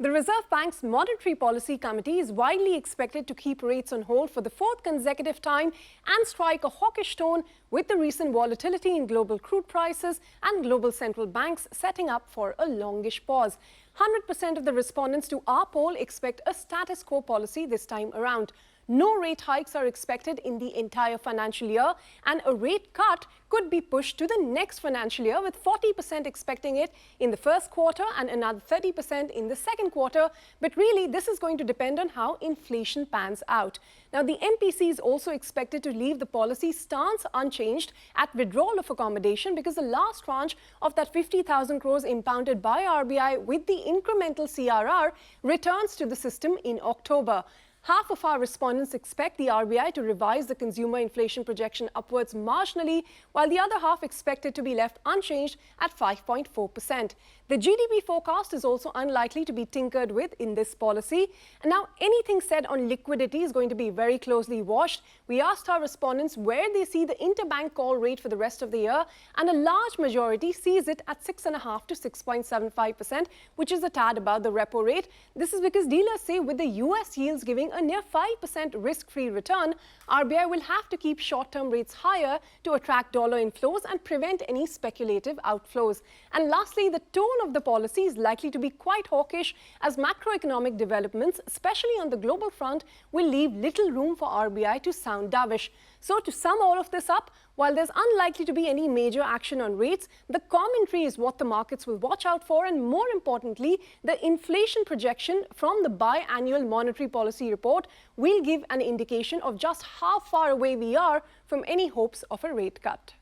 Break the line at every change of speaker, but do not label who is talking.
The Reserve Bank's Monetary Policy Committee is widely expected to keep rates on hold for the fourth consecutive time and strike a hawkish tone with the recent volatility in global crude prices and global central banks setting up for a longish pause. 100% of the respondents to our poll expect a status quo policy this time around. No rate hikes are expected in the entire financial year, and a rate cut could be pushed to the next financial year, with 40% expecting it in the first quarter and another 30% in the second quarter. But really, this is going to depend on how inflation pans out. Now, the MPC is also expected to leave the policy stance unchanged at withdrawal of accommodation, because the last tranche of that 50,000 crores impounded by RBI with the incremental CRR returns to the system in October. Half of our respondents expect the RBI to revise the consumer inflation projection upwards marginally, while the other half expect it to be left unchanged at 5.4%. The GDP forecast is also unlikely to be tinkered with in this policy. And now, anything said on liquidity is going to be very closely watched. We asked our respondents where they see the interbank call rate for the rest of the year, and a large majority sees it at 6.5 to 6.75%, which is a tad above the repo rate. This is because dealers say with the US yields giving a near 5% risk-free return, RBI will have to keep short-term rates higher to attract dollar inflows and prevent any speculative outflows. And lastly, the tone of the policy is likely to be quite hawkish, as macroeconomic developments, especially on the global front, will leave little room for RBI to sound dovish. So to sum all of this up, while there's unlikely to be any major action on rates, the commentary is what the markets will watch out for, and more importantly, the inflation projection from the biannual monetary policy report will give an indication of just how far away we are from any hopes of a rate cut.